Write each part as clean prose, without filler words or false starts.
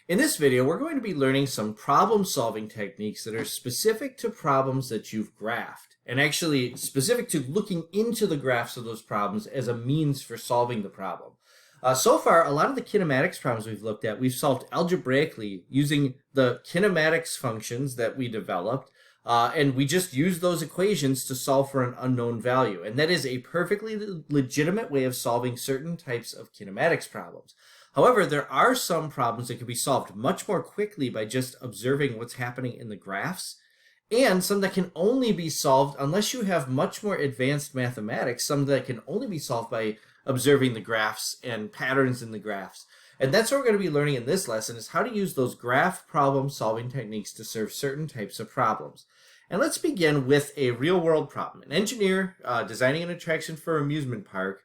In this video, we're going to be learning some problem-solving techniques that are specific to problems that you've graphed, and actually specific to looking into the graphs of those problems as a means for solving the problem. So far, a lot of the kinematics problems we've looked at, we've solved algebraically using the kinematics functions that we developed, and we just use those equations to solve for an unknown value. And that is a perfectly legitimate way of solving certain types of kinematics problems. However, there are some problems that can be solved much more quickly by just observing what's happening in the graphs, and some that can only be solved unless you have much more advanced mathematics, some that can only be solved by observing the graphs and patterns in the graphs. And that's what we're going to be learning in this lesson, is how to use those graph problem solving techniques to serve certain types of problems. And let's begin with a real-world problem. An engineer designing an attraction for an amusement park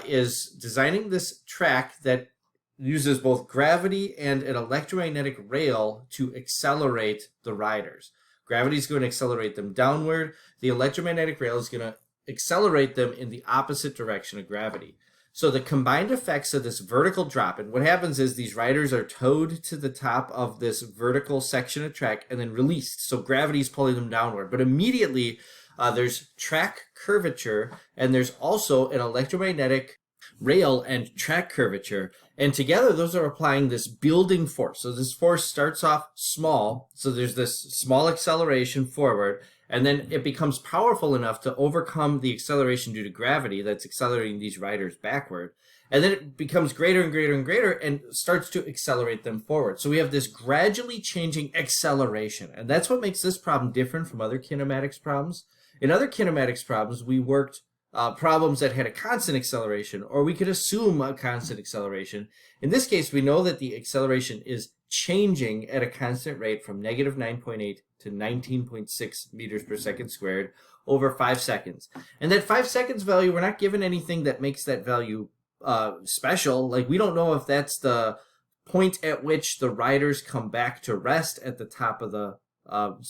is designing this track that uses both gravity and an electromagnetic rail to accelerate the riders. Gravity is going to accelerate them downward. The electromagnetic rail is going to accelerate them in the opposite direction of gravity. So the combined effects of this vertical drop, and what happens is these riders are towed to the top of this vertical section of track and then released. So gravity is pulling them downward. But immediately there's track curvature, and there's also an electromagnetic rail and track curvature, and together those are applying this building force. So this force starts off small, so there's this small acceleration forward, and then it becomes powerful enough to overcome the acceleration due to gravity that's accelerating these riders backward, and then it becomes greater and greater and greater and starts to accelerate them forward. So we have this gradually changing acceleration, and that's what makes this problem different from other kinematics problems. In other kinematics problems, we worked problems that had a constant acceleration, or we could assume a constant acceleration. In this case, we know that the acceleration is changing at a constant rate from negative 9.8 to 19.6 meters per second squared over 5 seconds. And that 5 seconds value, we're not given anything that makes that value special. Like, we don't know if that's the point at which the riders come back to rest at the top of the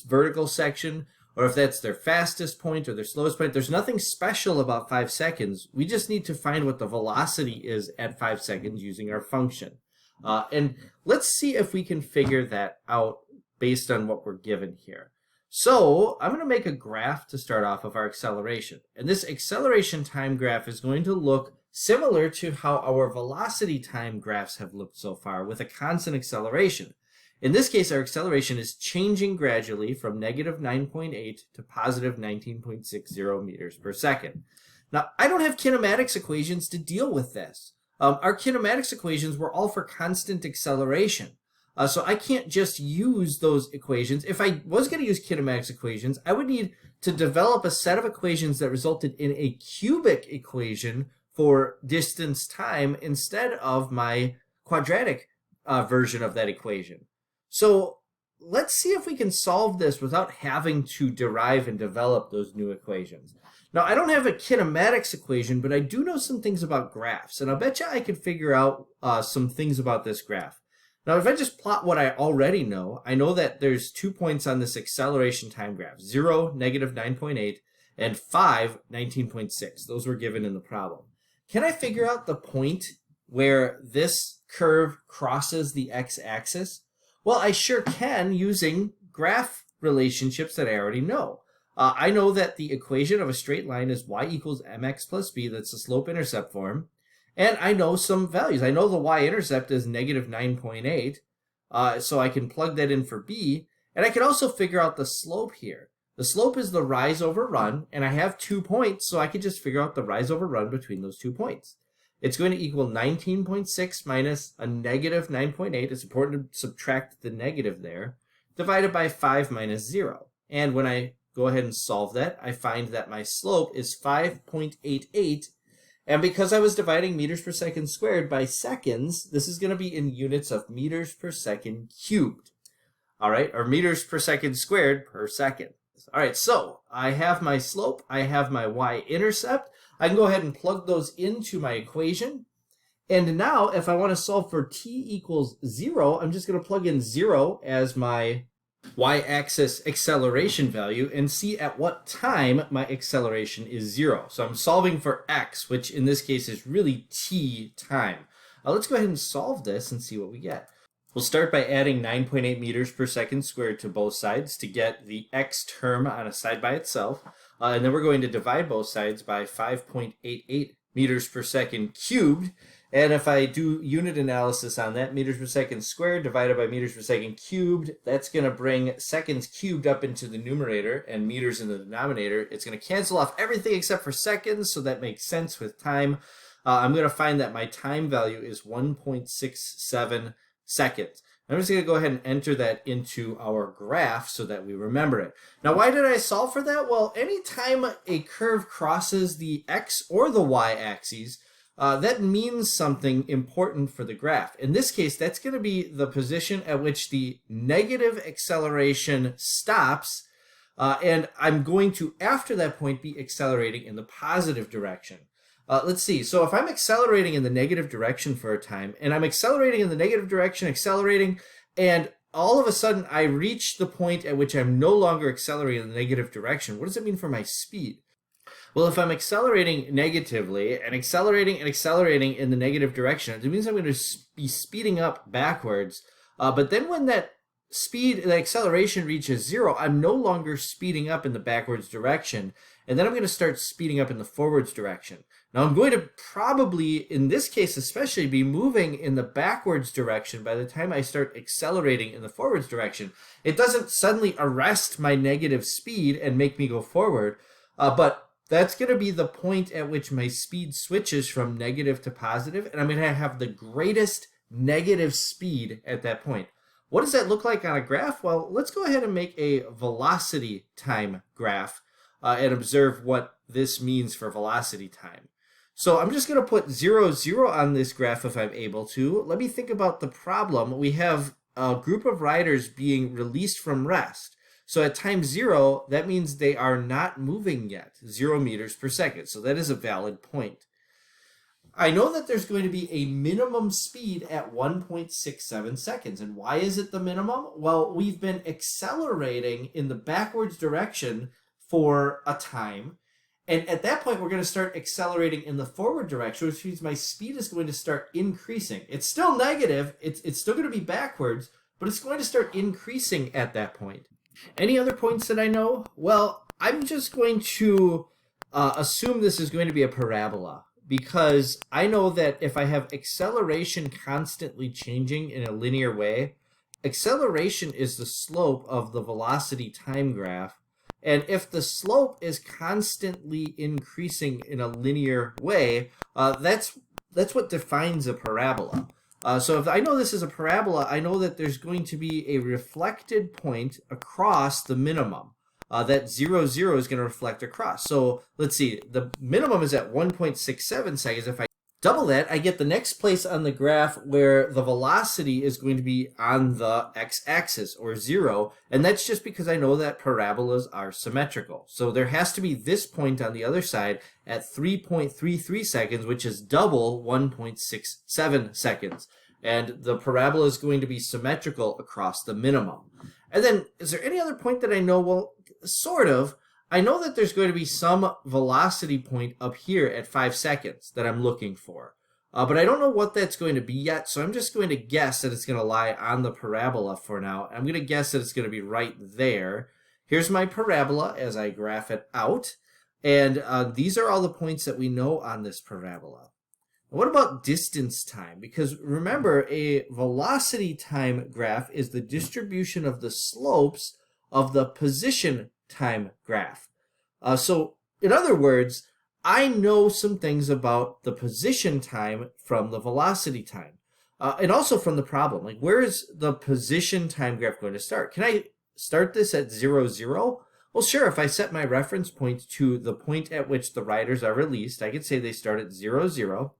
vertical section, or if that's their fastest point or their slowest point. There's nothing special about 5 seconds. We just need to find what the velocity is at 5 seconds using our function. And let's see if we can figure that out based on what we're given here. So I'm going to make a graph to start off of our acceleration. And this acceleration time graph is going to look similar to how our velocity time graphs have looked so far, with a constant acceleration. In this case, our acceleration is changing gradually from negative 9.8 to positive 19.60 meters per second. Now, I don't have kinematics equations to deal with this. Our kinematics equations were all for constant acceleration. So I can't just use those equations. If I was going to use kinematics equations, I would need to develop a set of equations that resulted in a cubic equation for distance time instead of my quadratic version of that equation. So let's see if we can solve this without having to derive and develop those new equations. Now, I don't have a kinematics equation, but I do know some things about graphs, and I'll bet you I could figure out some things about this graph. Now, if I just plot what I already know, I know that there's 2 points on this acceleration time graph, 0, negative 9.8, and 5, 19.6. Those were given in the problem. Can I figure out the point where this curve crosses the x-axis? Well, I sure can, using graph relationships that I already know. I know that the equation of a straight line is y equals mx plus b. That's the slope-intercept form. And I know some values. I know the y-intercept is negative 9.8, so I can plug that in for b. And I can also figure out the slope here. The slope is the rise over run, and I have 2 points, so I can just figure out the rise over run between those 2 points. It's going to equal 19.6 minus a negative 9.8. It's important to subtract the negative there, divided by 5 minus 0. And when I go ahead and solve that, I find that my slope is 5.88. And because I was dividing meters per second squared by seconds, this is going to be in units of meters per second cubed. All right, or meters per second squared per second. All right, so I have my slope, I have my y-intercept. I can go ahead and plug those into my equation. And now, if I want to solve for t equals 0, I'm just going to plug in 0 as my y-axis acceleration value and see at what time my acceleration is 0. So I'm solving for x, which in this case is really t time. Let's go ahead and solve this and see what we get. We'll start by adding 9.8 meters per second squared to both sides to get the x term on a side by itself. And then we're going to divide both sides by 5.88 meters per second cubed. And if I do unit analysis on that, meters per second squared divided by meters per second cubed, that's going to bring seconds cubed up into the numerator and meters in the denominator. It's going to cancel off everything except for seconds, so that makes sense with time. I'm going to find that my time value is 1.67 seconds. I'm just going to go ahead and enter that into our graph so that we remember it. Now, why did I solve for that? Well, anytime a curve crosses the x or the y axes, that means something important for the graph. In this case, that's going to be the position at which the negative acceleration stops, and I'm going to, after that point, be accelerating in the positive direction. Let's see. So if I'm accelerating in the negative direction for a time, and I'm accelerating in the negative direction, accelerating, and all of a sudden I reach the point at which I'm no longer accelerating in the negative direction, what does it mean for my speed? Well, if I'm accelerating negatively and accelerating in the negative direction, it means I'm going to be speeding up backwards. But then when that acceleration reaches zero, I'm no longer speeding up in the backwards direction. And then I'm going to start speeding up in the forwards direction. Now I'm going to probably, in this case especially, be moving in the backwards direction by the time I start accelerating in the forwards direction. It doesn't suddenly arrest my negative speed and make me go forward, but that's going to be the point at which my speed switches from negative to positive, and I'm going to have the greatest negative speed at that point. What does that look like on a graph? Well, let's go ahead and make a velocity time graph and observe what this means for velocity time. So I'm just going to put 0, 0 on this graph if I'm able to. Let me think about the problem. We have a group of riders being released from rest. So at time 0, that means they are not moving yet, 0 meters per second. So that is a valid point. I know that there's going to be a minimum speed at 1.67 seconds. And why is it the minimum? Well, we've been accelerating in the backwards direction for a time. And at that point, we're going to start accelerating in the forward direction, which means my speed is going to start increasing. It's still negative. It's still going to be backwards, but it's going to start increasing at that point. Any other points that I know? Well, I'm just going to assume this is going to be a parabola, because I know that if I have acceleration constantly changing in a linear way, acceleration is the slope of the velocity time graph. And if the slope is constantly increasing in a linear way, that's what defines a parabola. So if I know this is a parabola, I know that there's going to be a reflected point across the minimum. That 0, 0 is going to reflect across. So let's see, the minimum is at 1.67 seconds. If I double that, I get the next place on the graph where the velocity is going to be on the x-axis, or 0, and that's just because I know that parabolas are symmetrical. So there has to be this point on the other side at 3.33 seconds, which is double 1.67 seconds. And the parabola is going to be symmetrical across the minimum. And then, is there any other point that I know? Well, sort of. I know that there's going to be some velocity point up here at 5 seconds that I'm looking for. But I don't know what that's going to be yet, so I'm just going to guess that it's going to lie on the parabola for now. I'm going to guess that it's going to be right there. Here's my parabola as I graph it out. And these are all the points that we know on this parabola. What about distance time? Because remember, a velocity time graph is the distribution of the slopes of the position time graph. So in other words, I know some things about the position time from the velocity time, and also from the problem. Like, where is the position time graph going to start? Can I start this at 0, 0? Well, sure. If I set my reference point to the point at which the riders are released, I could say they start at 0, 0.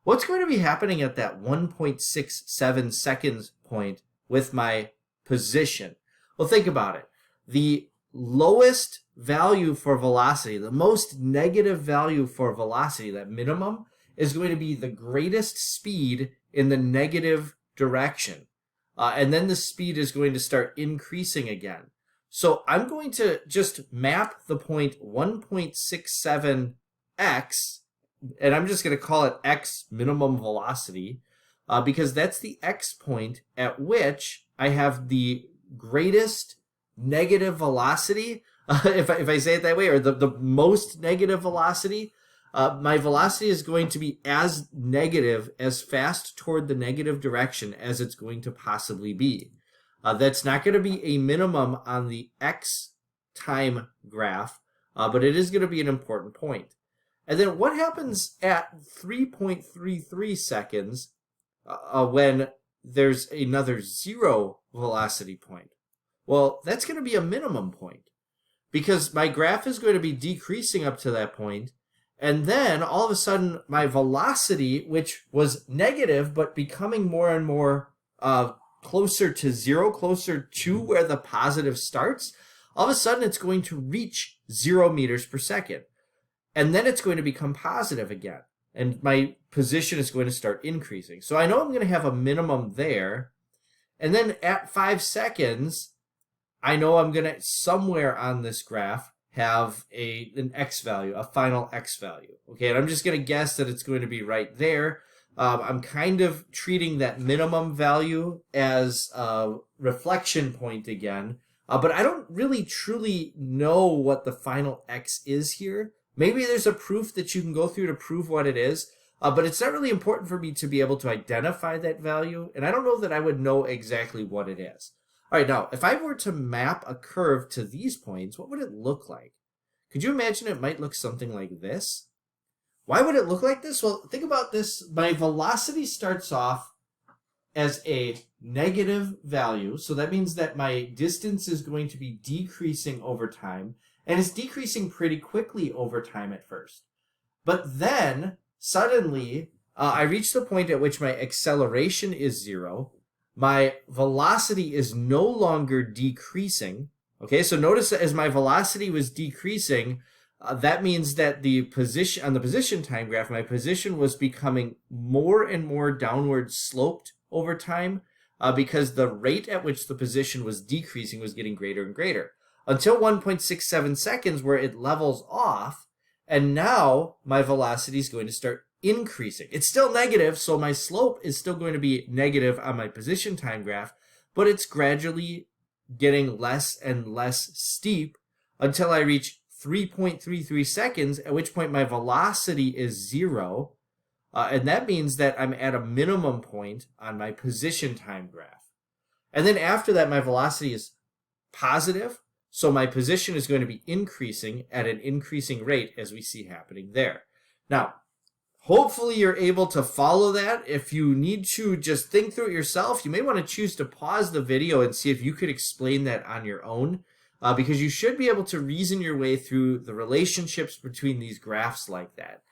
What's going to be happening at that 1.67 seconds point with my position? Well, think about it. The lowest value for velocity, the most negative value for velocity, that minimum, is going to be the greatest speed in the negative direction. And then the speed is going to start increasing again. So I'm going to just map the point 1.67x, and I'm just going to call it x minimum velocity, because that's the x point at which I have the greatest negative velocity, if I say it that way, or the most negative velocity. My velocity is going to be as negative, as fast toward the negative direction as it's going to possibly be. That's not going to be a minimum on the x time graph, but it is going to be an important point. And then what happens at 3.33 seconds when there's another zero velocity point? Well, that's going to be a minimum point, because my graph is going to be decreasing up to that point, and then all of a sudden my velocity, which was negative but becoming more and more closer to zero, closer to where the positive starts, all of a sudden it's going to reach 0 meters per second. And then it's going to become positive again. And my position is going to start increasing. So I know I'm going to have a minimum there. And then at 5 seconds, I know I'm going to, somewhere on this graph, have an x value, a final x value. Okay, and I'm just going to guess that it's going to be right there. I'm kind of treating that minimum value as a reflection point again. But I don't really truly know what the final x is here. Maybe there's a proof that you can go through to prove what it is, but it's not really important for me to be able to identify that value, and I don't know that I would know exactly what it is. All right, now, if I were to map a curve to these points, what would it look like? Could you imagine it might look something like this? Why would it look like this? Well, think about this. My velocity starts off as a negative value, so that means that my distance is going to be decreasing over time, and it's decreasing pretty quickly over time at first. But then, suddenly, I reach the point at which my acceleration is 0. My velocity is no longer decreasing. Okay, so notice that as my velocity was decreasing, that means that the position on the position time graph, my position was becoming more and more downward sloped over time, because the rate at which the position was decreasing was getting greater and greater, until 1.67 seconds where it levels off, and now my velocity is going to start increasing. It's still negative, so my slope is still going to be negative on my position time graph, but it's gradually getting less and less steep until I reach 3.33 seconds, at which point my velocity is 0, and that means that I'm at a minimum point on my position time graph. And then after that, my velocity is positive, so my position is going to be increasing at an increasing rate, as we see happening there. Now, hopefully you're able to follow that. If you need to just think through it yourself, you may want to choose to pause the video and see if you could explain that on your own, because you should be able to reason your way through the relationships between these graphs like that.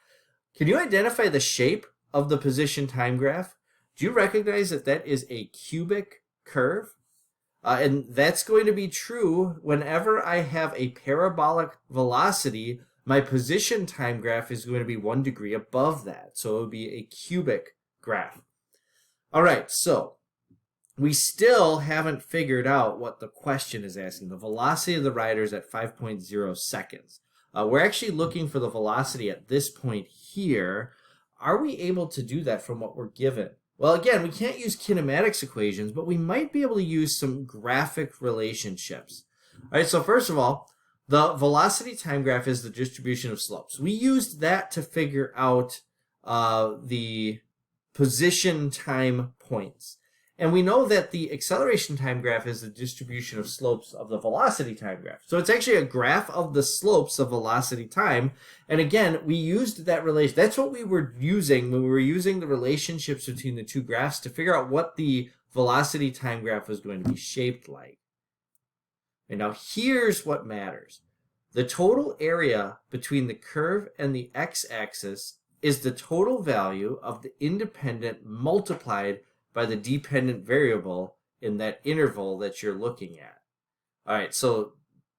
Can you identify the shape of the position time graph? Do you recognize that that is a cubic curve? And that's going to be true whenever I have a parabolic velocity. My position time graph is going to be 1 degree above that. So it would be a cubic graph. All right, so we still haven't figured out what the question is asking. The velocity of the rider is at 5.0 seconds. We're actually looking for the velocity at this point here. Are we able to do that from what we're given? Well, again, we can't use kinematics equations, but we might be able to use some graphic relationships. All right, so first of all, the velocity time graph is the distribution of slopes. We used that to figure out the position time points. And we know that the acceleration time graph is the distribution of slopes of the velocity time graph. So it's actually a graph of the slopes of velocity time. And again, we used that relation. That's what we were using when we were using the relationships between the two graphs to figure out what the velocity time graph was going to be shaped like. And now here's what matters. The total area between the curve and the x-axis is the total value of the independent multiplied by the dependent variable in that interval that you're looking at. All right, so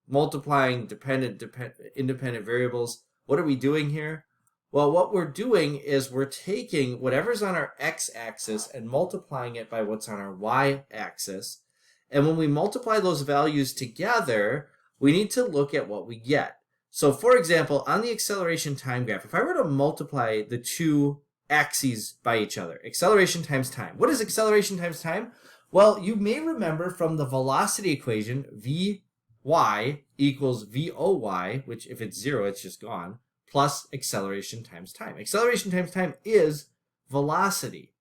multiplying independent variables, what are we doing here? Well, what we're doing is we're taking whatever's on our x-axis and multiplying it by what's on our y-axis. And when we multiply those values together, we need to look at what we get. So for example, on the acceleration time graph, if I were to multiply the two axes by each other. Acceleration times time. What is acceleration times time? Well, you may remember from the velocity equation, Vy equals Voy, which if it's 0, it's just gone, plus acceleration times time. Acceleration times time is velocity.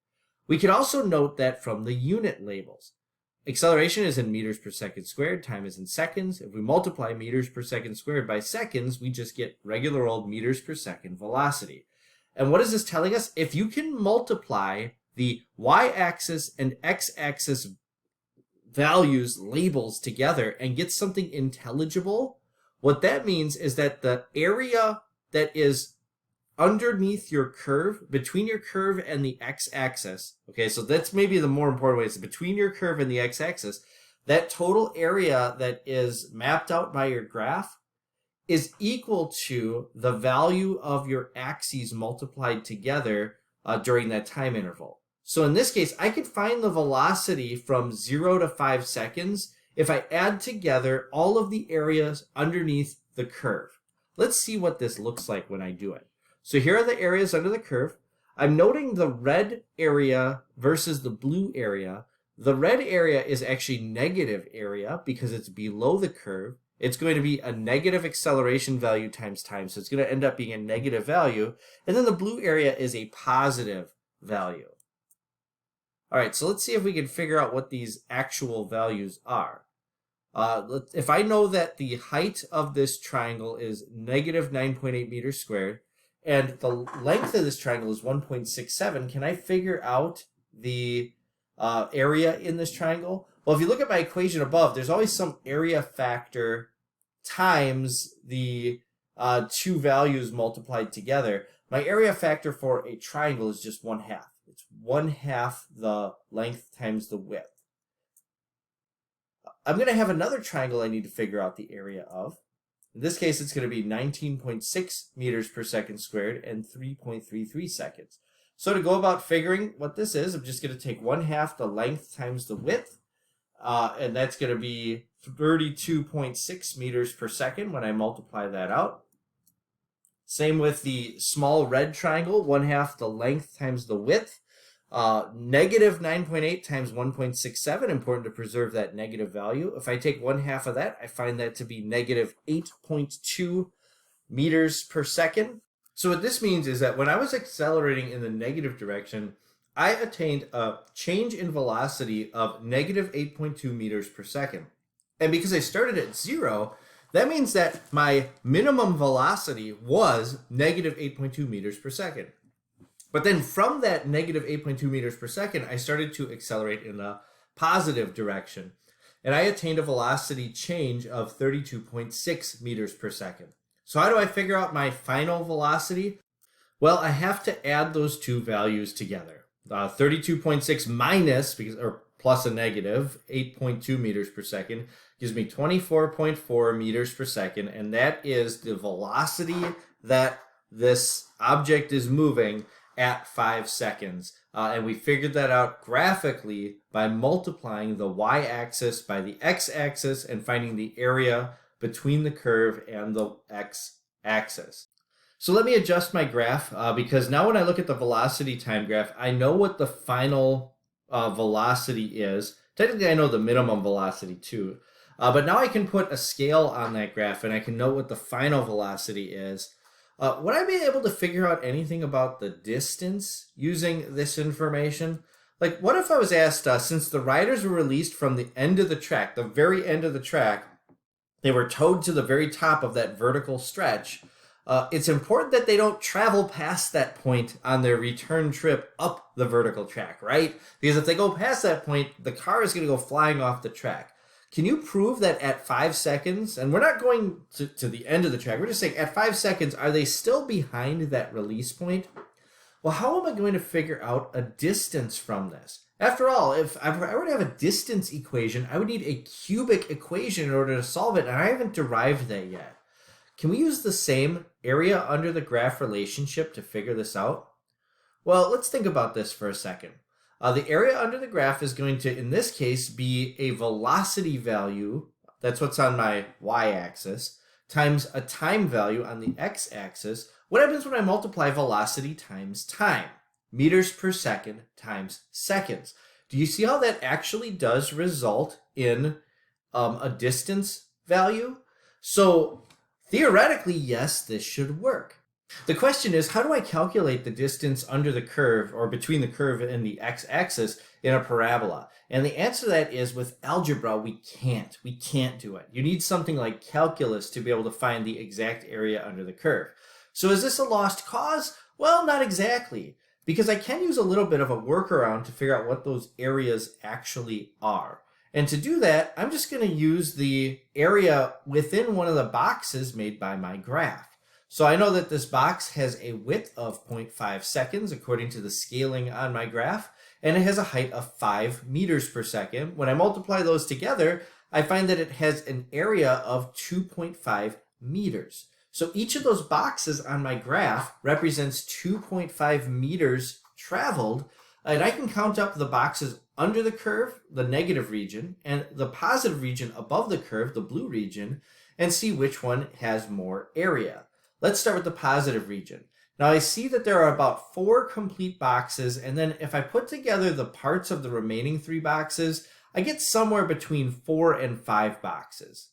We can also note that from the unit labels. Acceleration is in meters per second squared, time is in seconds. If we multiply meters per second squared by seconds, we just get regular old meters per second velocity. And what is this telling us? If you can multiply the y-axis and x-axis values, labels together and get something intelligible, what that means is that the area that is underneath your curve, between your curve and the x-axis, okay, so that's maybe the more important way, is between your curve and the x-axis, that total area that is mapped out by your graph is equal to the value of your axes multiplied together during that time interval. So in this case, I could find the velocity from 0 to 5 seconds if I add together all of the areas underneath the curve. Let's see what this looks like when I do it. So here are the areas under the curve. I'm noting the red area versus the blue area. The red area is actually negative area because it's below the curve. It's going to be a negative acceleration value times time, so it's going to end up being a negative value. And then the blue area is a positive value. All right, so let's see if we can figure out what these actual values are. If I know that the height of this triangle is negative 9.8 meters squared, and the length of this triangle is 1.67, can I figure out the area in this triangle? Well, if you look at my equation above, there's always some area factor times the two values multiplied together. My area factor for a triangle is just 1/2. It's 1/2 the length times the width. I'm going to have another triangle I need to figure out the area of. In this case, it's going to be 19.6 meters per second squared and 3.33 seconds. So to go about figuring what this is, I'm just going to take 1/2 the length times the width, and that's going to be 32.6 meters per second when I multiply that out. Same with the small red triangle, 1/2 the length times the width. Negative 9.8 times 1.67, important to preserve that negative value. If I take 1/2 of that, I find that to be negative 8.2 meters per second. So what this means is that when I was accelerating in the negative direction, I attained a change in velocity of negative 8.2 meters per second. And because I started at 0, that means that my minimum velocity was negative 8.2 meters per second. But then from that negative 8.2 meters per second, I started to accelerate in the positive direction. And I attained a velocity change of 32.6 meters per second. So how do I figure out my final velocity? Well, I have to add those two values together. 32.6 minus, or plus a negative, 8.2 meters per second gives me 24.4 meters per second. And that is the velocity that this object is moving at 5 seconds. And we figured that out graphically by multiplying the y-axis by the x-axis and finding the area between the curve and the x-axis. So let me adjust my graph because now when I look at the velocity time graph, I know what the final velocity is. Technically, I know the minimum velocity too. But now I can put a scale on that graph and I can know what the final velocity is. Would I be able to figure out anything about the distance using this information? Like, what if I was asked, since the riders were released from the end of the track, the very end of the track, they were towed to the very top of that vertical stretch, it's important that they don't travel past that point on their return trip up the vertical track, right? Because if they go past that point, the car is going to go flying off the track. Can you prove that at 5 seconds, and we're not going to the end of the track, we're just saying at 5 seconds, are they still behind that release point? Well, how am I going to figure out a distance from this? After all, if I were to have a distance equation, I would need a cubic equation in order to solve it, and I haven't derived that yet. Can we use the same area under the graph relationship to figure this out? Well, let's think about this for a second. The area under the graph is going to, in this case, be a velocity value, that's what's on my y-axis, times a time value on the x-axis. What happens when I multiply velocity times time? meters per second times seconds. Do you see how that actually does result in a distance value? So theoretically, yes, this should work. The question is, how do I calculate the distance under the curve or between the curve and the x-axis in a parabola? And the answer to that is with algebra, we can't. We can't do it. You need something like calculus to be able to find the exact area under the curve. So is this a lost cause? Well, not exactly, because I can use a little bit of a workaround to figure out what those areas actually are. And to do that, I'm just going to use the area within one of the boxes made by my graph. So I know that this box has a width of 0.5 seconds according to the scaling on my graph, and it has a height of 5 meters per second. When I multiply those together, I find that it has an area of 2.5 meters. So each of those boxes on my graph represents 2.5 meters traveled, and I can count up the boxes under the curve, the negative region, and the positive region above the curve, the blue region, and see which one has more area. Let's start with the positive region. Now I see that there are about 4 complete boxes, and then if I put together the parts of the remaining 3 boxes, I get somewhere between 4 and 5 boxes.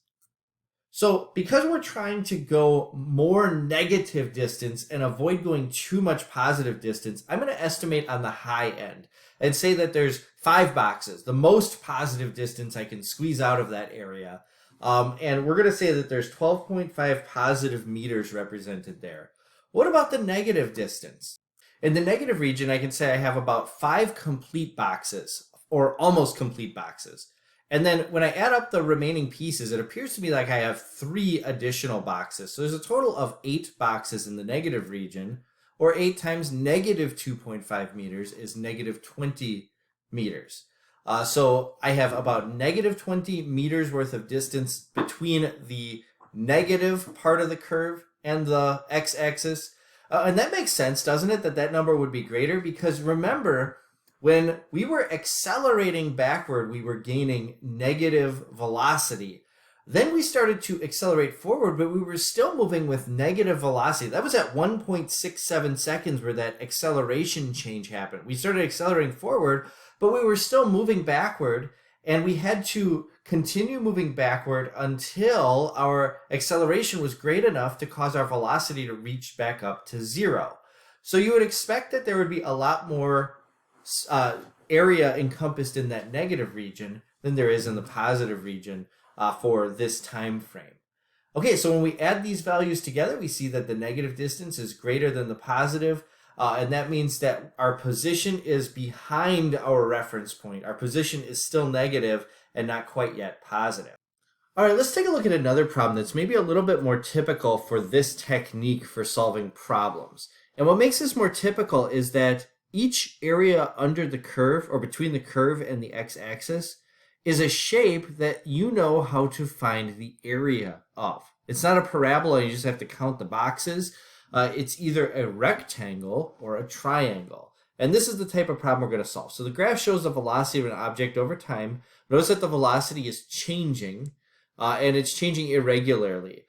So because we're trying to go more negative distance and avoid going too much positive distance, I'm going to estimate on the high end and say that there's 5 boxes, the most positive distance I can squeeze out of that area. And we're going to say that there's 12.5 positive meters represented there. What about the negative distance? In the negative region, I can say I have about 5 complete boxes, or almost complete boxes. And then when I add up the remaining pieces, it appears to me like I have 3 additional boxes. So there's a total of 8 boxes in the negative region, or 8 times negative 2.5 meters is negative 20 meters. So I have about negative 20 meters worth of distance between the negative part of the curve and the x-axis. And that makes sense, doesn't it, that that number would be greater? Because remember, when we were accelerating backward, we were gaining negative velocity. Then we started to accelerate forward, but we were still moving with negative velocity. That was at 1.67 seconds where that acceleration change happened. We started accelerating forward, but we were still moving backward, and we had to continue moving backward until our acceleration was great enough to cause our velocity to reach back up to 0. So you would expect that there would be a lot more area encompassed in that negative region than there is in the positive region for this time frame. Okay, so when we add these values together, we see that the negative distance is greater than the positive. And that means that our position is behind our reference point. Our position is still negative and not quite yet positive. All right, let's take a look at another problem that's maybe a little bit more typical for this technique for solving problems. And what makes this more typical is that each area under the curve or between the curve and the x-axis is a shape that you know how to find the area of. It's not a parabola, you just have to count the boxes. It's either a rectangle or a triangle. And this is the type of problem we're going to solve. So the graph shows the velocity of an object over time. Notice that the velocity is changing, and it's changing irregularly,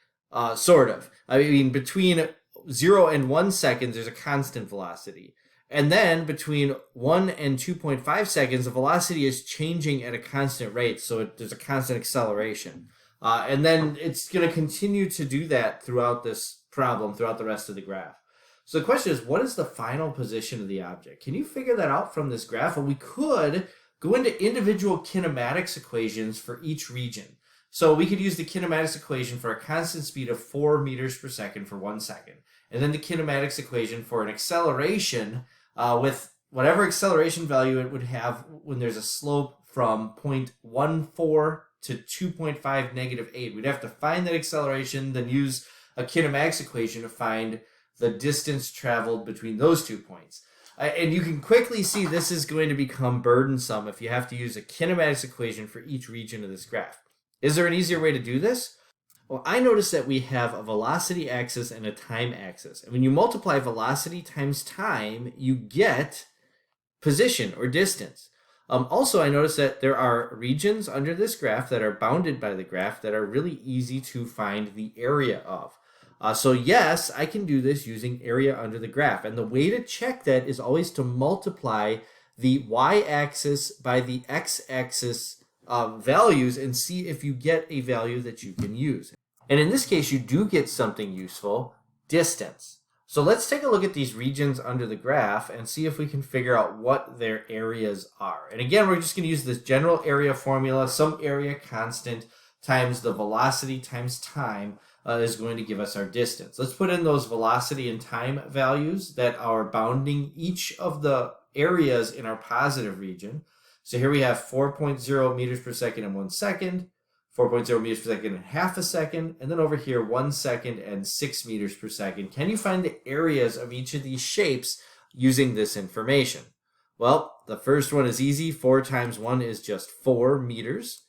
sort of. I mean, between 0 and 1 seconds, there's a constant velocity. And then between 1 and 2.5 seconds, the velocity is changing at a constant rate, so there's a constant acceleration. And then it's going to continue to do that throughout this problem, throughout the rest of the graph. So the question is, what is the final position of the object? Can you figure that out from this graph? Well, we could go into individual kinematics equations for each region. So we could use the kinematics equation for a constant speed of 4 meters per second for 1 second. And then the kinematics equation for an acceleration with whatever acceleration value it would have when there's a slope from 0.14 to 2.5 negative 8. We'd have to find that acceleration, then use a kinematics equation to find the distance traveled between those 2 points. And you can quickly see this is going to become burdensome if you have to use a kinematics equation for each region of this graph. Is there an easier way to do this? Well, I noticed that we have a velocity axis and a time axis. And when you multiply velocity times time, you get position or distance. Also, I noticed that there are regions under this graph that are bounded by the graph that are really easy to find the area of. So yes, I can do this using area under the graph. And the way to check that is always to multiply the y-axis by the x-axis values and see if you get a value that you can use. And in this case, you do get something useful, distance. So let's take a look at these regions under the graph and see if we can figure out what their areas are. And again, we're just going to use this general area formula, some area constant times the velocity times time is going to give us our distance. Let's put in those velocity and time values that are bounding each of the areas in our positive region. So here we have 4.0 meters per second in 1 second, 4.0 meters per second in half a second, and then over here 1 second and 6 meters per second. Can you find the areas of each of these shapes using this information? Well, the first one is easy. 4 times 1 is just 4 meters.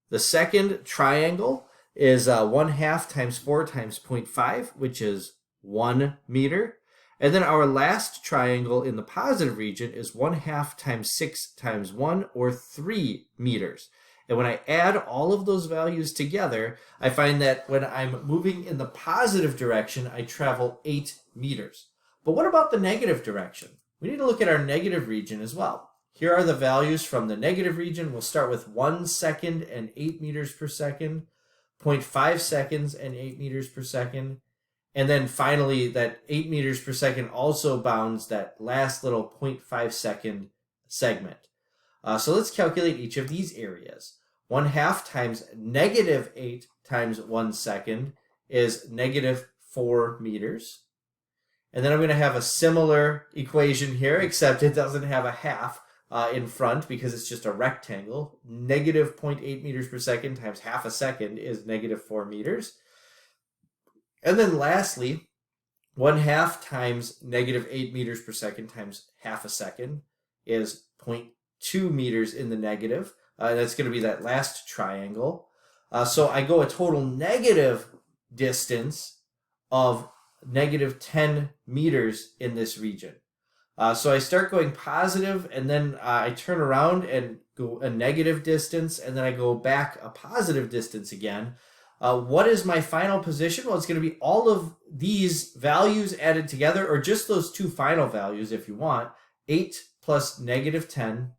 The second triangle is 1/2 times 4 times 0.5, which is 1 meter. And then our last triangle in the positive region is 1/2 times 6 times 1, or 3 meters. And when I add all of those values together, I find that when I'm moving in the positive direction, I travel 8 meters. But what about the negative direction? We need to look at our negative region as well. Here are the values from the negative region. We'll start with 1 second and 8 meters per second, 0.5 seconds and 8 meters per second. And then finally, that 8 meters per second also bounds that last little 0.5 second segment. So let's calculate each of these areas. 1/2 times -8 times 1 second is -4 meters. And then I'm going to have a similar equation here, except it doesn't have a half in front because it's just a rectangle. -0.8 meters per second times half a second is -4 meters. And then lastly, 1/2 times -8 meters per second times half a second is 0.2 meters in the negative. That's going to be that last triangle. So I go a total negative distance of -10 meters in this region. So I start going positive, and then I turn around and go a negative distance, and then I go back a positive distance again. What is my final position? Well, it's going to be all of these values added together, or just those two final values if you want. 8 plus -10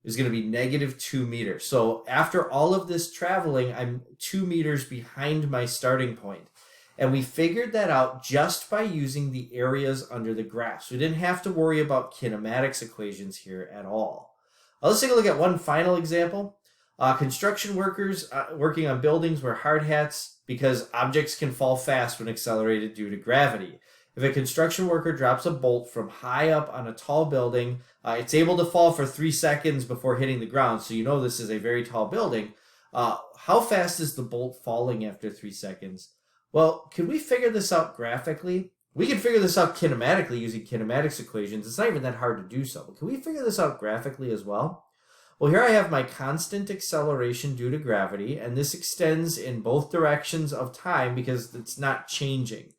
is going to be -2 meters. So after all of this traveling, I'm 2 meters behind my starting point. And we figured that out just by using the areas under the graph. So we didn't have to worry about kinematics equations here at all. Let's take a look at one final example. Construction workers working on buildings wear hard hats because objects can fall fast when accelerated due to gravity. If a construction worker drops a bolt from high up on a tall building, it's able to fall for 3 seconds before hitting the ground, so you know this is a very tall building. How fast is the bolt falling after 3 seconds? Well, can we figure this out graphically? We can figure this out kinematically using kinematics equations. It's not even that hard to do so. But can we figure this out graphically as well? Well, here I have my constant acceleration due to gravity, and this extends in both directions of time because it's not changing.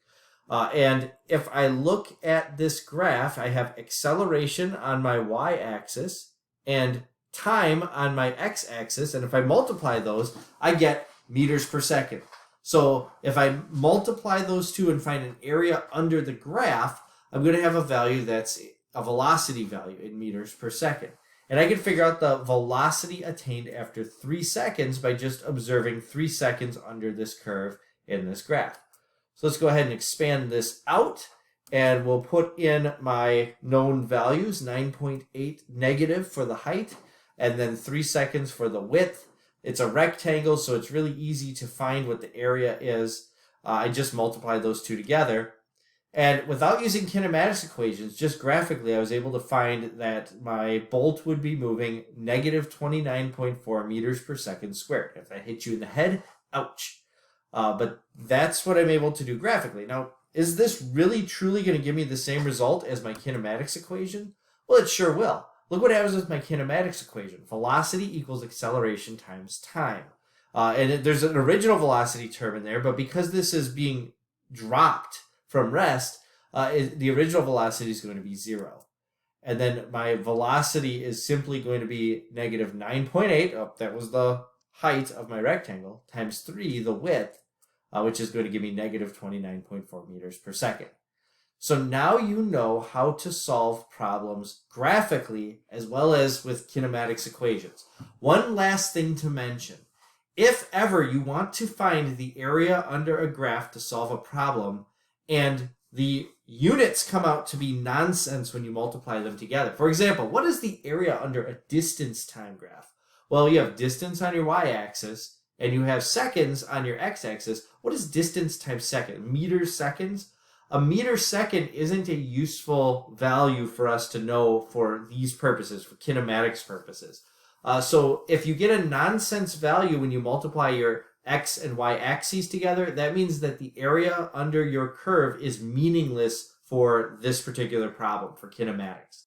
And if I look at this graph, I have acceleration on my y-axis and time on my x-axis, and if I multiply those, I get meters per second. So if I multiply those two and find an area under the graph, I'm going to have a value that's a velocity value in meters per second. And I can figure out the velocity attained after 3 seconds by just observing 3 seconds under this curve in this graph. So let's go ahead and expand this out, and we'll put in my known values, 9.8 negative for the height, and then 3 seconds for the width. It's a rectangle, so it's really easy to find what the area is. I just multiplied those two together. And without using kinematics equations, just graphically, I was able to find that my bolt would be moving -29.4 meters per second squared. If that hit you in the head, ouch. But that's what I'm able to do graphically. Now, is this really truly going to give me the same result as my kinematics equation? Well, it sure will. Look what happens with my kinematics equation. Velocity equals acceleration times time. And there's an original velocity term in there, but because this is being dropped from rest, the original velocity is going to be 0. And then my velocity is simply going to be -9.8. Oh, that was the height of my rectangle, times 3, the width. which is going to give me negative 29.4 meters per second. So now you know how to solve problems graphically as well as with kinematics equations. One last thing to mention. If ever you want to find the area under a graph to solve a problem and the units come out to be nonsense when you multiply them together. For example, what is the area under a distance time graph? Well, you have distance on your y-axis and you have seconds on your x-axis. What is distance times second? Meters seconds? A meter second isn't a useful value for us to know for these purposes, for kinematics purposes. So if you get a nonsense value when you multiply your x and y axes together, that means that the area under your curve is meaningless for this particular problem, for kinematics.